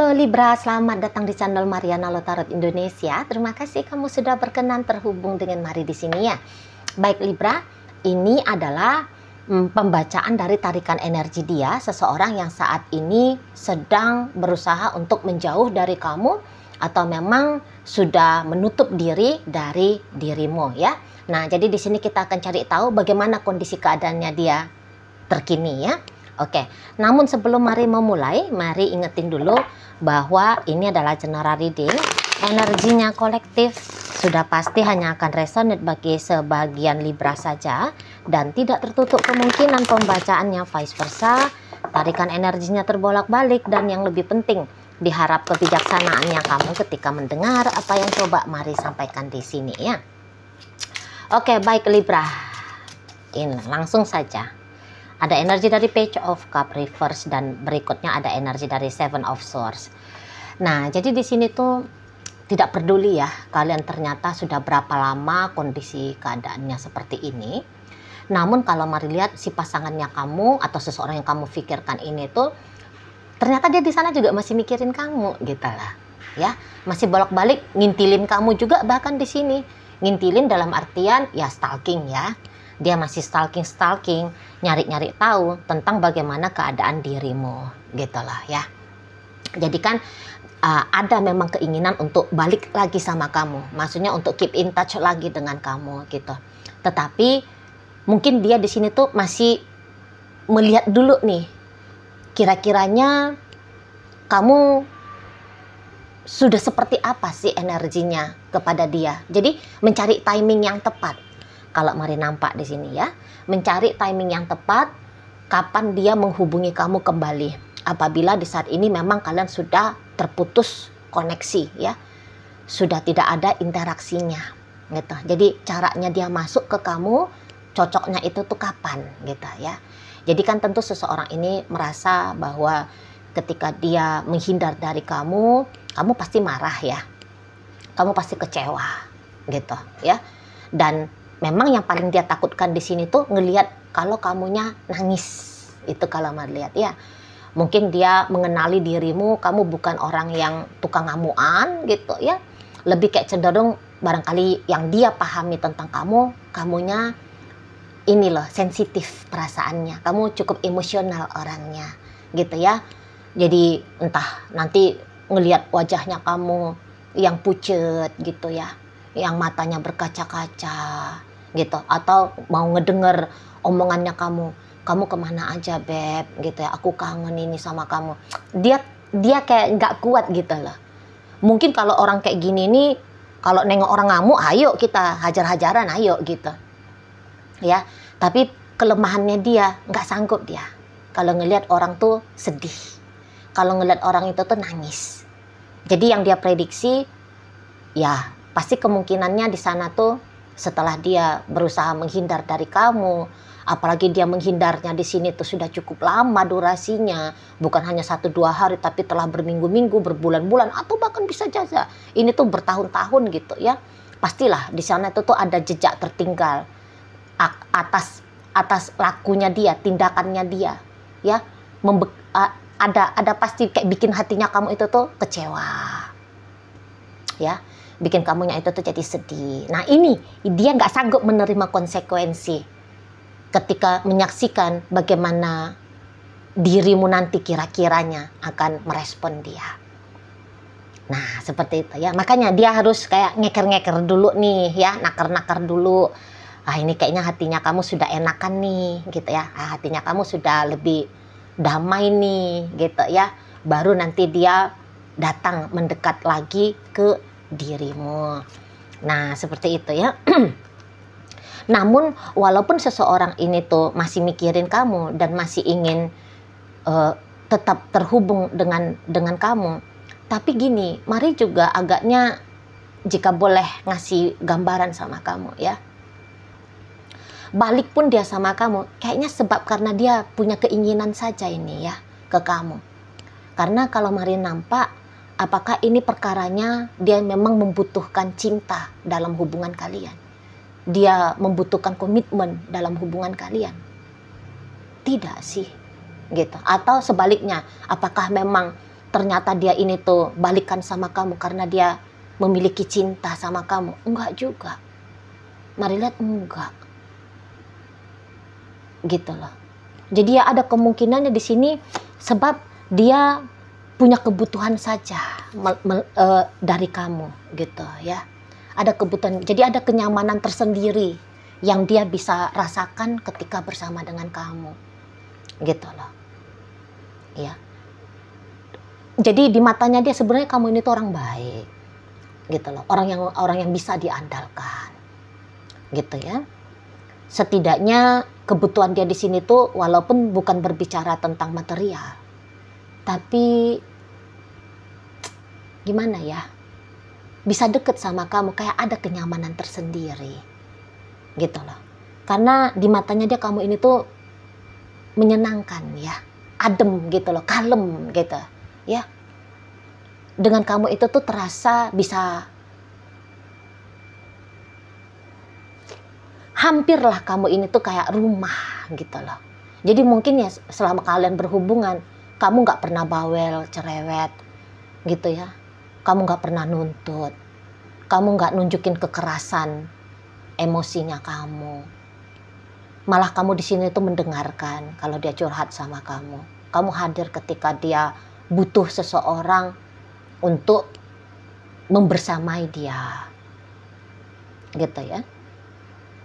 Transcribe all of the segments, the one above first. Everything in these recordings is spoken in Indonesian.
Halo Libra, selamat datang di channel Mariana Lotarot Indonesia. Terima kasih kamu sudah berkenan terhubung dengan Mari di sini ya. Baik Libra, ini adalah pembacaan dari tarikan energi dia, seseorang yang saat ini sedang berusaha untuk menjauh dari kamu atau memang sudah menutup diri dari dirimu ya. Nah, jadi di sini kita akan cari tahu bagaimana kondisi keadaannya dia terkini ya. Oke, namun sebelum Mari memulai, mari ingetin dulu bahwa ini adalah general reading. Energinya kolektif sudah pasti hanya akan resonate bagi sebagian Libra saja dan tidak tertutup kemungkinan pembacaannya vice versa. Tarikan energinya terbolak-balik dan yang lebih penting, diharap kebijaksanaannya kamu ketika mendengar apa yang coba Mari sampaikan di sini ya. Oke, baik Libra. Ini langsung saja. Ada energi dari Page of Cup reverse dan berikutnya ada energi dari Seven of Swords. Nah, jadi di sini tuh tidak peduli ya kalian ternyata sudah berapa lama kondisi keadaannya seperti ini. Namun kalau Mari lihat si pasangannya kamu atau seseorang yang kamu pikirkan ini tuh ternyata dia di sana juga masih mikirin kamu gitu lah. Ya, masih bolak-balik ngintilin kamu juga bahkan di sini. Ngintilin dalam artian ya stalking ya. Dia masih stalking, nyari-nyari tahu tentang bagaimana keadaan dirimu, gitu lah ya. Jadi kan ada memang keinginan untuk balik lagi sama kamu, maksudnya untuk keep in touch lagi dengan kamu, gitu. Tetapi mungkin dia di sini tuh masih melihat dulu nih, kira-kiranya kamu sudah seperti apa sih energinya kepada dia. Jadi mencari timing yang tepat. Kalau Mari nampak di sini ya, mencari timing yang tepat kapan dia menghubungi kamu kembali. Apabila di saat ini memang kalian sudah terputus koneksi ya, sudah tidak ada interaksinya gitu. Jadi caranya dia masuk ke kamu, cocoknya itu tuh kapan gitu ya. Jadi kan tentu seseorang ini merasa bahwa ketika dia menghindar dari kamu, kamu pasti marah ya, kamu pasti kecewa gitu ya. Dan memang yang paling dia takutkan di sini tuh ngelihat kalau kamunya nangis. Itu kalau Mari lihat ya. Mungkin dia mengenali dirimu, kamu bukan orang yang tukang ngamuan gitu ya. Lebih kayak cenderung barangkali yang dia pahami tentang kamu, kamunya ini loh sensitif perasaannya. Kamu cukup emosional orangnya gitu ya. Jadi entah nanti ngelihat wajahnya kamu yang pucet gitu ya, yang matanya berkaca-kaca gitu, atau mau ngedenger omongannya kamu kemana aja beb gitu ya, aku kangen ini sama kamu. Dia kayak nggak kuat gitu loh. Mungkin kalau orang kayak gini nih, kalau nengok orang ngamuk, ayo kita hajar-hajaran, ayo gitu ya. Tapi kelemahannya dia nggak sanggup dia kalau ngelihat orang tuh sedih, kalau ngelihat orang itu tuh nangis. Jadi yang dia prediksi ya pasti kemungkinannya di sana tuh setelah dia berusaha menghindar dari kamu, apalagi dia menghindarnya di sini tuh sudah cukup lama durasinya, bukan hanya 1-2 hari tapi telah berminggu-minggu, berbulan-bulan, atau bahkan bisa saja ini tuh bertahun-tahun gitu ya. Pastilah di sana itu tuh ada jejak tertinggal atas lakunya dia, tindakannya dia ya. Ada pasti kayak bikin hatinya kamu itu tuh kecewa ya, bikin kamunya itu tuh jadi sedih. Nah ini dia nggak sanggup menerima konsekuensi ketika menyaksikan bagaimana dirimu nanti kira-kiranya akan merespon dia. Nah seperti itu ya, makanya dia harus kayak ngeker-ngeker dulu nih ya, nakar-nakar dulu. Ini kayaknya hatinya kamu sudah enakan nih gitu ya, hatinya kamu sudah lebih damai nih gitu ya, baru nanti dia datang mendekat lagi ke dirimu. Nah seperti itu ya. Namun walaupun seseorang ini tuh masih mikirin kamu dan masih ingin tetap terhubung dengan kamu, tapi gini, Mari juga agaknya jika boleh ngasih gambaran sama kamu ya, balik pun dia sama kamu kayaknya sebab karena dia punya keinginan saja ini ya ke kamu. Karena kalau Mari nampak, apakah ini perkaranya dia memang membutuhkan cinta dalam hubungan kalian, dia membutuhkan komitmen dalam hubungan kalian? Tidak sih gitu. Atau sebaliknya, apakah memang ternyata dia ini tuh balikan sama kamu karena dia memiliki cinta sama kamu? Enggak juga. Mari lihat, enggak. Gitu loh. Jadi ya ada kemungkinannya di sini sebab dia punya kebutuhan saja dari kamu gitu ya. Ada kebutuhan, jadi ada kenyamanan tersendiri yang dia bisa rasakan ketika bersama dengan kamu. Gitu loh. Ya. Jadi di matanya dia sebenarnya kamu ini tuh orang baik. Gitu loh. Orang yang bisa diandalkan. Gitu ya. Setidaknya kebutuhan dia di sini tuh walaupun bukan berbicara tentang material, tapi gimana ya, bisa deket sama kamu, kayak ada kenyamanan tersendiri, gitu loh. Karena di matanya dia kamu ini tuh menyenangkan ya, adem gitu loh, kalem gitu ya. Dengan kamu itu tuh terasa bisa hampirlah kamu ini tuh kayak rumah gitu loh. Jadi mungkin ya selama kalian berhubungan, kamu nggak pernah bawel, cerewet gitu ya. Kamu nggak pernah nuntut. Kamu nggak nunjukin kekerasan emosinya kamu. Malah kamu di sini tuh mendengarkan kalau dia curhat sama kamu. Kamu hadir ketika dia butuh seseorang untuk membersamai dia. Gitu ya.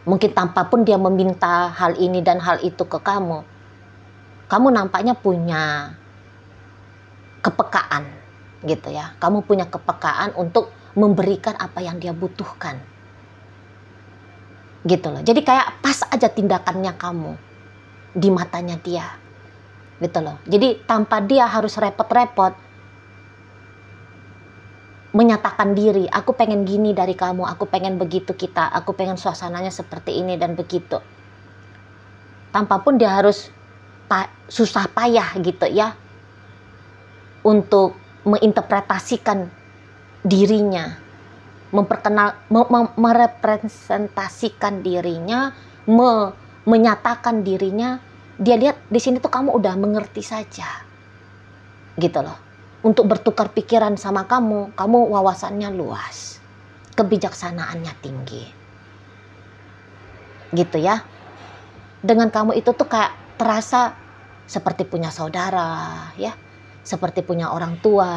Mungkin tanpa pun dia meminta hal ini dan hal itu ke kamu. Kamu nampaknya punya kepekaan gitu ya. Kamu punya kepekaan untuk memberikan apa yang dia butuhkan. Gitu loh. Jadi kayak pas aja tindakannya kamu di matanya dia. Gitu loh. Jadi tanpa dia harus repot-repot menyatakan diri, aku pengen gini dari kamu, aku pengen begitu kita, aku pengen suasananya seperti ini dan begitu. Tanpa pun dia harus susah payah gitu ya untuk menginterpretasikan dirinya, merepresentasikan dirinya, menyatakan dirinya. Dia lihat di sini tuh kamu udah mengerti saja, gitu loh. Untuk bertukar pikiran sama kamu wawasannya luas, kebijaksanaannya tinggi, gitu ya. Dengan kamu itu tuh kayak terasa seperti punya saudara, ya, seperti punya orang tua.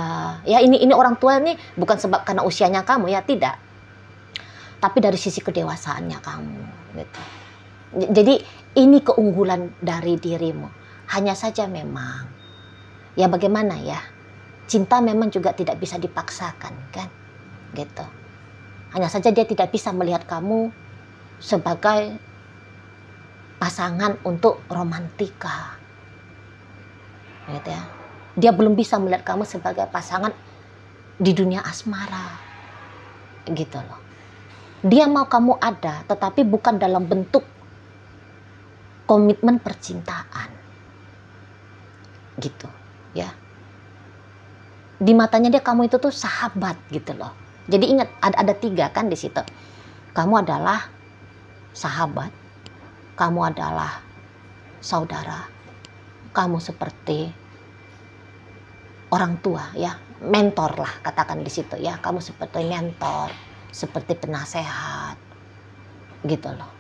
Ya ini orang tua ini bukan sebab karena usianya kamu ya, tidak. Tapi dari sisi kedewasaannya kamu, gitu. Jadi ini keunggulan dari dirimu. Hanya saja memang, ya bagaimana ya? Cinta memang juga tidak bisa dipaksakan kan, gitu. Hanya saja dia tidak bisa melihat kamu sebagai pasangan untuk romantika, gitu ya. Dia belum bisa melihat kamu sebagai pasangan di dunia asmara, gitu loh. Dia mau kamu ada, tetapi bukan dalam bentuk komitmen percintaan, gitu ya. Di matanya dia kamu itu tuh sahabat gitu loh. Jadi ingat ada 3 kan di situ. Kamu adalah sahabat, kamu adalah saudara, kamu seperti orang tua ya, mentor lah katakan di situ ya. Kamu seperti mentor, seperti penasehat, gitu loh.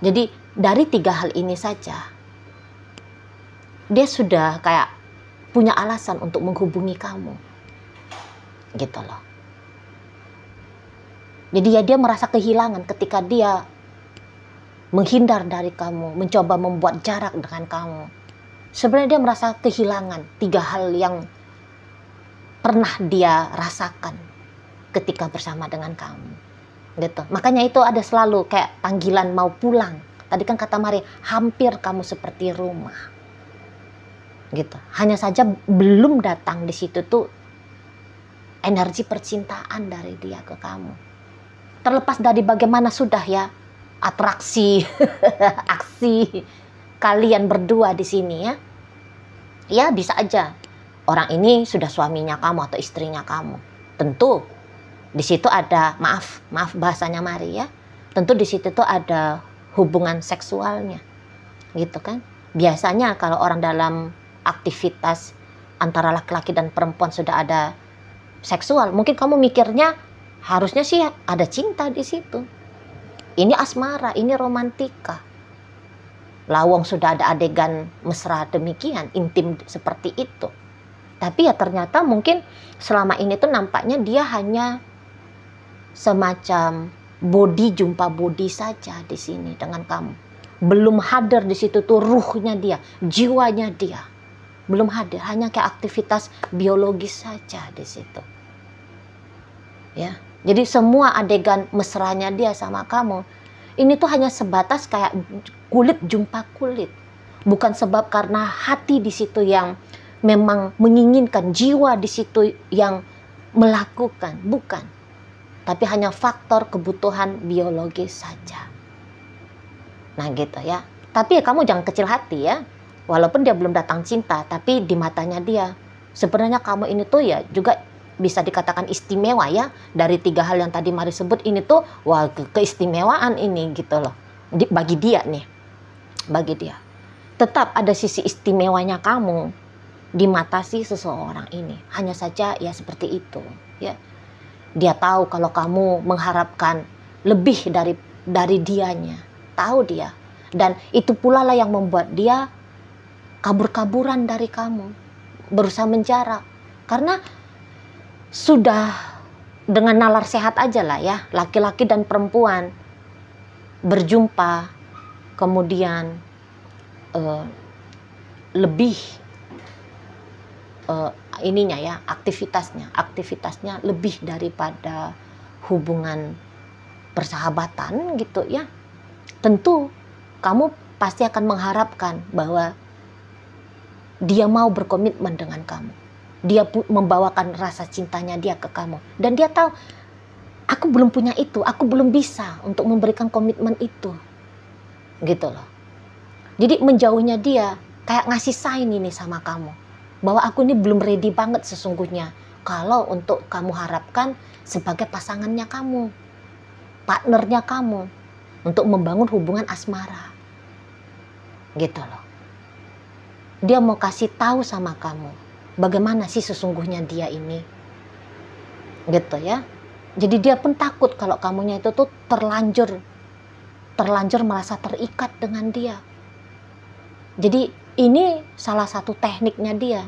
Jadi dari 3 hal ini saja dia sudah kayak punya alasan untuk menghubungi kamu, gitu loh. Jadi ya dia merasa kehilangan ketika dia menghindar dari kamu, mencoba membuat jarak dengan kamu. Sebenarnya dia merasa kehilangan 3 hal yang pernah dia rasakan ketika bersama dengan kamu, gitu. Makanya itu ada selalu kayak panggilan mau pulang. Tadi kan kata Mari, hampir kamu seperti rumah. Gitu. Hanya saja belum datang di situ tuh energi percintaan dari dia ke kamu. Terlepas dari bagaimana sudah ya atraksi aksi kalian berdua di sini ya. Ya bisa aja orang ini sudah suaminya kamu atau istrinya kamu. Tentu di situ ada maaf bahasanya Mari ya. Tentu di situ tuh ada hubungan seksualnya. Gitu kan. Biasanya kalau orang dalam aktivitas antara laki-laki dan perempuan sudah ada seksual, mungkin kamu mikirnya harusnya sih ada cinta di situ. Ini asmara, ini romantika. Lawang sudah ada adegan mesra demikian, intim seperti itu. Tapi ya ternyata mungkin selama ini tuh nampaknya dia hanya semacam body, jumpa body saja di sini dengan kamu. Belum hadir di situ tuh ruhnya dia, jiwanya dia. Belum hadir, hanya kayak aktivitas biologis saja di situ. Ya. Jadi semua adegan mesranya dia sama kamu ini tuh hanya sebatas kayak kulit jumpa kulit. Bukan sebab karena hati di situ yang memang menginginkan, jiwa di situ yang melakukan, bukan. Tapi hanya faktor kebutuhan biologis saja. Nah gitu ya. Tapi ya kamu jangan kecil hati ya. Walaupun dia belum datang cinta, tapi di matanya dia sebenarnya kamu ini tuh ya juga bisa dikatakan istimewa ya. Dari 3 hal yang tadi Mari sebut ini tuh wah keistimewaan ini gitu loh. Bagi dia nih. Bagi dia. Tetap ada sisi istimewanya kamu di mata si seseorang ini. Hanya saja ya seperti itu ya. Dia tahu kalau kamu mengharapkan lebih dari dianya. Tahu dia. Dan itu pula lah yang membuat dia kabur-kaburan dari kamu. Berusaha menjarak. Karena sudah dengan nalar sehat aja lah ya. Laki-laki dan perempuan berjumpa. Kemudian lebih ininya ya, aktivitasnya lebih daripada hubungan persahabatan gitu ya. Tentu kamu pasti akan mengharapkan bahwa dia mau berkomitmen dengan kamu. Dia membawakan rasa cintanya dia ke kamu. Dan dia tahu, aku belum punya itu, aku belum bisa untuk memberikan komitmen itu. Gitu loh. Jadi menjauhnya dia kayak ngasih sign ini sama kamu. Bahwa aku ini belum ready banget sesungguhnya. Kalau untuk kamu harapkan sebagai pasangannya kamu. Partnernya kamu. Untuk membangun hubungan asmara. Gitu loh. Dia mau kasih tahu sama kamu. Bagaimana sih sesungguhnya dia ini. Gitu ya. Jadi dia pun takut kalau kamunya itu tuh terlanjur merasa terikat dengan dia. Jadi ini salah satu tekniknya dia.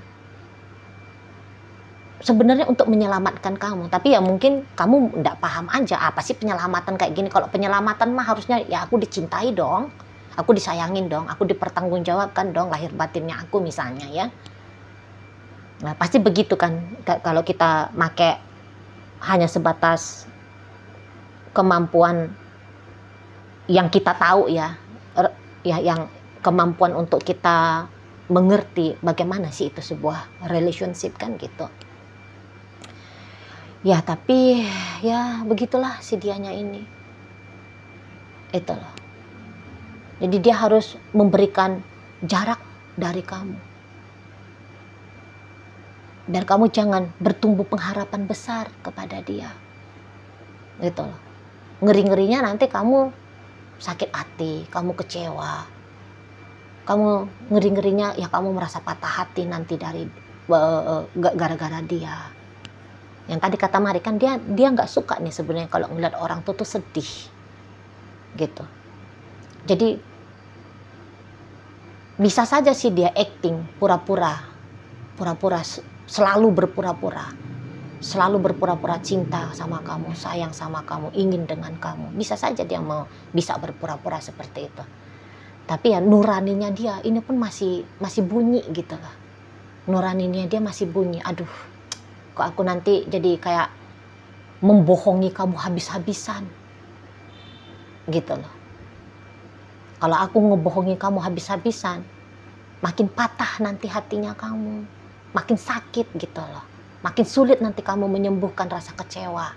Sebenarnya untuk menyelamatkan kamu. Tapi ya mungkin kamu nggak paham aja apa sih penyelamatan kayak gini. Kalau penyelamatan mah harusnya ya aku dicintai dong. Aku disayangin dong. Aku dipertanggungjawabkan dong lahir batinnya aku misalnya ya. Nah pasti begitu kan. Kalau kita make hanya sebatas kemampuan yang kita tahu ya. Yang kemampuan untuk kita mengerti bagaimana sih itu sebuah relationship kan gitu. Ya tapi ya begitulah si dianya ini. Itu loh. Jadi dia harus memberikan jarak dari kamu. Dan kamu jangan bertumbuh pengharapan besar kepada dia. Gitu loh. Ngeri-ngerinya nanti kamu sakit hati, kamu kecewa. Kamu ngeri-ngerinya ya kamu merasa patah hati nanti dari gara-gara dia. Yang tadi kata Mari kan dia nggak suka nih sebenarnya kalau ngeliat orang tuh sedih. Gitu. Jadi bisa saja sih dia acting pura-pura selalu berpura-pura cinta sama kamu, sayang sama kamu, ingin dengan kamu. Bisa saja dia bisa berpura-pura seperti itu. Tapi ya nuraninya dia ini pun masih bunyi gitu lah. Nuraninya dia masih bunyi. Aduh, kok aku nanti jadi kayak membohongi kamu habis-habisan. Gitu loh. Kalau aku ngebohongi kamu habis-habisan, makin patah nanti hatinya kamu. Makin sakit gitu loh. Makin sulit nanti kamu menyembuhkan rasa kecewa.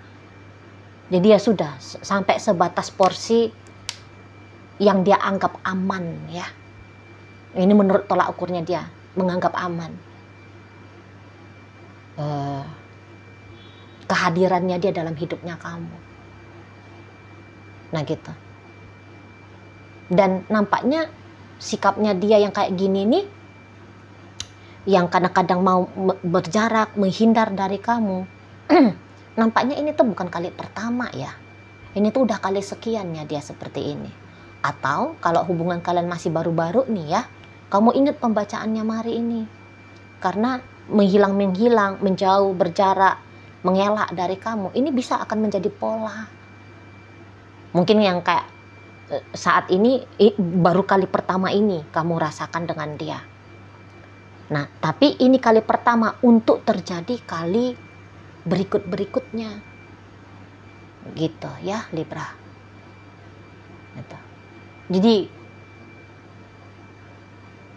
Jadi ya sudah, sampai sebatas porsi yang dia anggap aman ya. Ini menurut tolak ukurnya dia, menganggap aman. Kehadirannya dia dalam hidupnya kamu. Nah gitu. Dan nampaknya sikapnya dia yang kayak gini nih yang kadang-kadang mau berjarak, menghindar dari kamu. Nampaknya ini tuh bukan kali pertama ya. Ini tuh udah kali sekiannya dia seperti ini. Atau kalau hubungan kalian masih baru-baru nih ya, kamu ingat pembacaannya Mari ini. Karena menghilang-menghilang, menjauh, berjarak, mengelak dari kamu, ini bisa akan menjadi pola. Mungkin yang kayak saat ini baru kali pertama ini kamu rasakan dengan dia. Nah, tapi ini kali pertama untuk terjadi kali berikut-berikutnya. Gitu ya Libra. Gitu. Jadi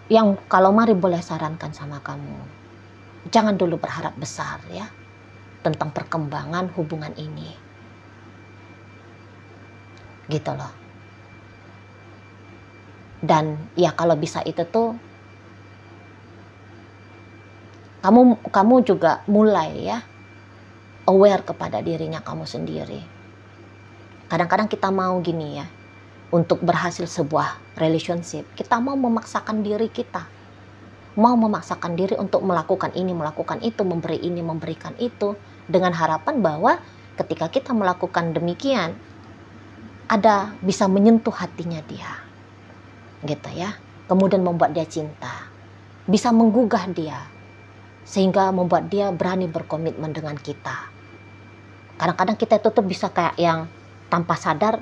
yang kalau Mari boleh sarankan sama kamu, jangan dulu berharap besar ya tentang perkembangan hubungan ini. Gitu loh. Dan ya kalau bisa itu tuh kamu juga mulai ya aware kepada dirinya kamu sendiri. Kadang-kadang kita mau gini ya, untuk berhasil sebuah relationship, kita mau memaksakan diri kita. Mau memaksakan diri untuk melakukan ini, melakukan itu, memberi ini, memberikan itu. Dengan harapan bahwa ketika kita melakukan demikian, ada bisa menyentuh hatinya dia. Gitu ya. Kemudian membuat dia cinta. Bisa menggugah dia. Sehingga membuat dia berani berkomitmen dengan kita. Kadang-kadang kita itu tuh bisa kayak yang tanpa sadar,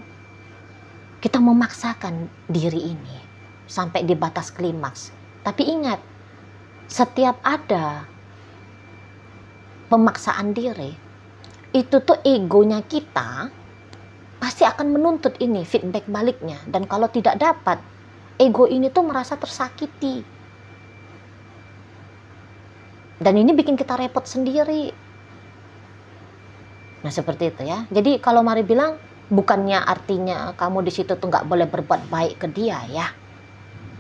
kita memaksakan diri ini sampai di batas klimaks. Tapi ingat, setiap ada pemaksaan diri, itu tuh egonya kita pasti akan menuntut ini feedback baliknya. Dan kalau tidak dapat, ego ini tuh merasa tersakiti. Dan ini bikin kita repot sendiri. Nah seperti itu ya. Jadi kalau Mari bilang, bukannya artinya kamu di situ tuh nggak boleh berbuat baik ke dia ya.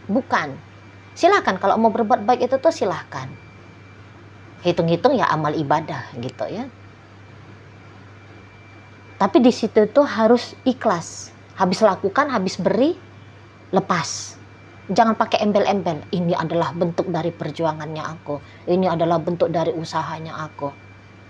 Bukan. Silakan kalau mau berbuat baik itu tuh silakan. Hitung-hitung ya amal ibadah gitu ya. Tapi di situ tuh harus ikhlas. Habis lakukan, habis beri, lepas. Jangan pakai embel-embel. Ini adalah bentuk dari perjuangannya aku. Ini adalah bentuk dari usahanya aku.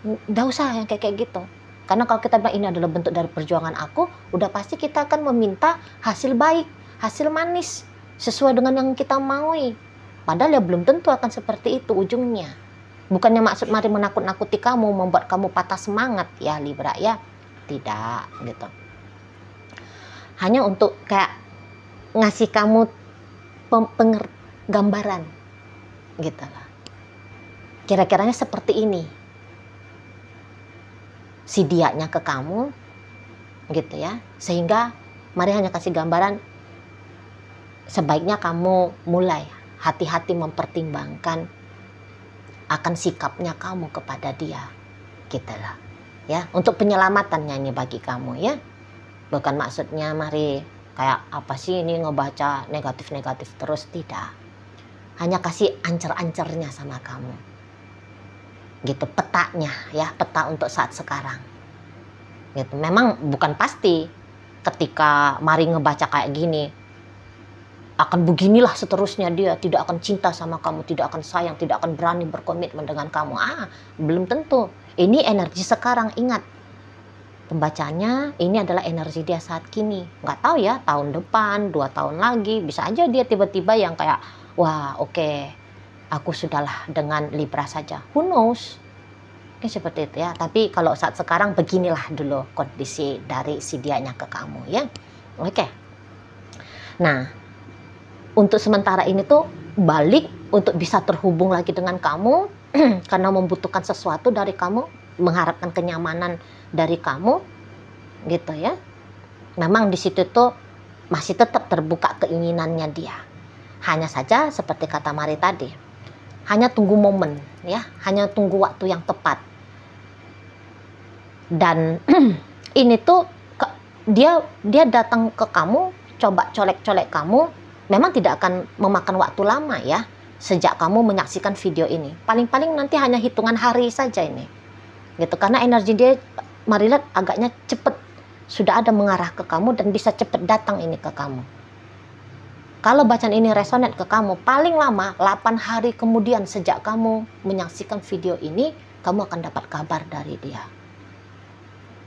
Nggak usah yang kayak gitu. Karena kalau kita bilang ini adalah bentuk dari perjuangan aku, udah pasti kita akan meminta hasil baik, hasil manis, sesuai dengan yang kita maui. Padahal ya belum tentu akan seperti itu ujungnya. Bukannya maksud Mari menakut-nakuti kamu, membuat kamu patah semangat ya Libra ya. Tidak gitu. Hanya untuk kayak ngasih kamu gambaran gitu lah. Kira-kiranya seperti ini si dianya ke kamu gitu ya, sehingga Mari hanya kasih gambaran sebaiknya kamu mulai hati-hati mempertimbangkan akan sikapnya kamu kepada dia gitu lah ya, untuk penyelamatannya ini bagi kamu ya. Bukan maksudnya Mari kayak apa sih ini ngebaca negatif-negatif terus, tidak. Hanya kasih ancer-ancernya sama kamu gitu, petanya ya, peta untuk saat sekarang gitu. Memang bukan pasti ketika Mari ngebaca kayak gini akan beginilah seterusnya, dia tidak akan cinta sama kamu, tidak akan sayang, tidak akan berani berkomitmen dengan kamu. Belum tentu. Ini energi sekarang, ingat. Pembacanya ini adalah energi dia saat kini. Nggak tahu ya, tahun depan, 2 tahun lagi, bisa aja dia tiba-tiba yang kayak, wah oke, aku sudahlah dengan Libra saja. Who knows? Oke, seperti itu ya. Tapi kalau saat sekarang beginilah dulu kondisi dari si dianya ke kamu ya. Oke. Nah, untuk sementara ini tuh balik untuk bisa terhubung lagi dengan kamu karena membutuhkan sesuatu dari kamu, mengharapkan kenyamanan dari kamu gitu ya. Memang di situ tuh masih tetap terbuka keinginannya dia. Hanya saja seperti kata Mari tadi, hanya tunggu momen ya, hanya tunggu waktu yang tepat. Dan ini tuh dia datang ke kamu, coba colek-colek kamu, memang tidak akan memakan waktu lama ya. Sejak kamu menyaksikan video ini, paling-paling nanti hanya hitungan hari saja ini gitu, karena energi dia Mari lihat agaknya cepet sudah ada mengarah ke kamu dan bisa cepet datang ini ke kamu Kalau bacaan ini resonate ke kamu, paling lama 8 hari kemudian sejak kamu menyaksikan video ini, kamu akan dapat kabar dari dia.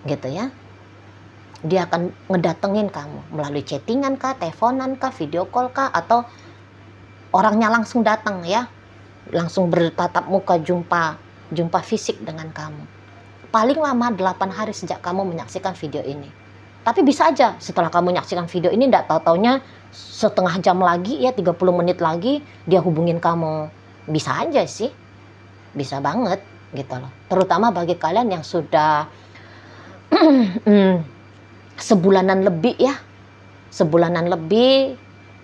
Gitu ya. Dia akan ngedatengin kamu melalui chattingan kah, teleponan kah, video call kah, atau orangnya langsung datang ya. Langsung bertatap muka, jumpa fisik dengan kamu. Paling lama 8 hari sejak kamu menyaksikan video ini. Tapi bisa aja setelah kamu menyaksikan video ini, tidak tahu-taunya setengah jam lagi ya, 30 menit lagi dia hubungin kamu. Bisa aja sih. Bisa banget gitu loh. Terutama bagi kalian yang sudah sebulanan lebih ya. Sebulanan lebih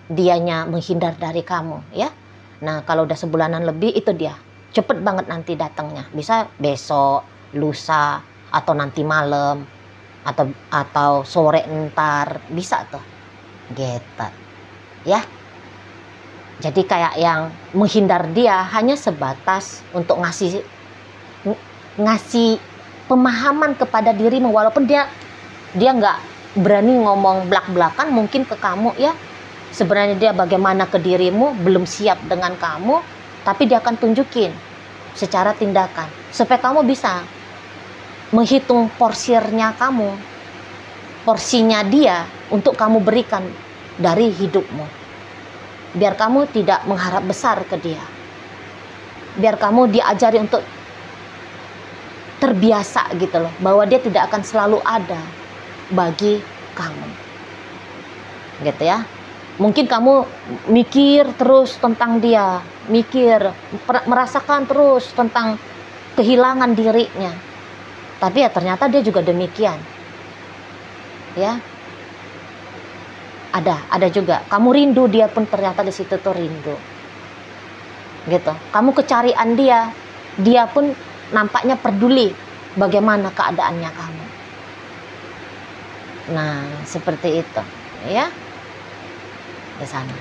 dianya menghindar dari kamu ya. Nah, kalau udah sebulanan lebih itu dia. Cepet banget nanti datangnya. Bisa besok, lusa, atau nanti malam, atau sore ntar, bisa tuh. Gitu. Ya. Jadi kayak yang menghindar dia hanya sebatas untuk ngasih pemahaman kepada dirimu, walaupun dia nggak berani ngomong belak-belakan mungkin ke kamu ya. Sebenarnya dia bagaimana ke dirimu, belum siap dengan kamu, tapi dia akan tunjukin secara tindakan supaya kamu bisa menghitung porsinya kamu, porsinya dia untuk kamu berikan dari hidupmu. Biar kamu tidak mengharap besar ke dia. Biar kamu diajari untuk terbiasa gitu loh, bahwa dia tidak akan selalu ada bagi kamu. Gitu ya. Mungkin kamu mikir terus tentang dia, merasakan terus tentang kehilangan dirinya. Tapi ya ternyata dia juga demikian. Ya. Ada juga. Kamu rindu, dia pun ternyata di situ tuh rindu. Gitu. Kamu kecarian dia, dia pun nampaknya peduli bagaimana keadaannya kamu. Nah, seperti itu, ya. Di sana.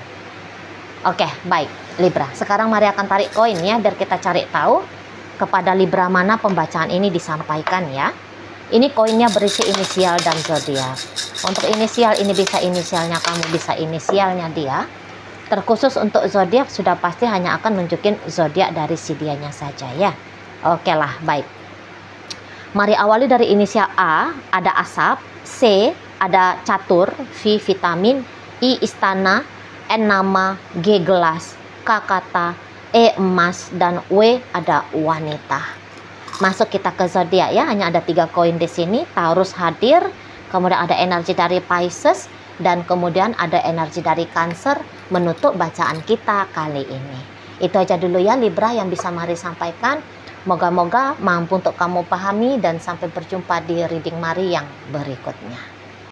Oke, baik, Libra. Sekarang mari akan tarik koin ya, biar kita cari tahu kepada Libra mana pembacaan ini disampaikan ya. Ini koinnya berisi inisial dan zodiak. Untuk inisial ini bisa inisialnya kamu, bisa inisialnya dia. Terkhusus untuk zodiak sudah pasti hanya akan nunjukin zodiak dari si dianya saja ya. Oke lah, baik. Mari awali dari inisial A, ada asap, C, ada catur, V, vitamin, I, istana, N, nama, G, gelas, K, kata, E, emas, dan W, ada wanita. Masuk kita ke zodiak ya, hanya ada 3 koin di sini. Taurus hadir, kemudian ada energi dari Pisces, dan kemudian ada energi dari Cancer menutup bacaan kita kali ini. Itu aja dulu ya Libra yang bisa Mari sampaikan. Moga-moga mampu untuk kamu pahami, dan sampai berjumpa di reading Mari yang berikutnya.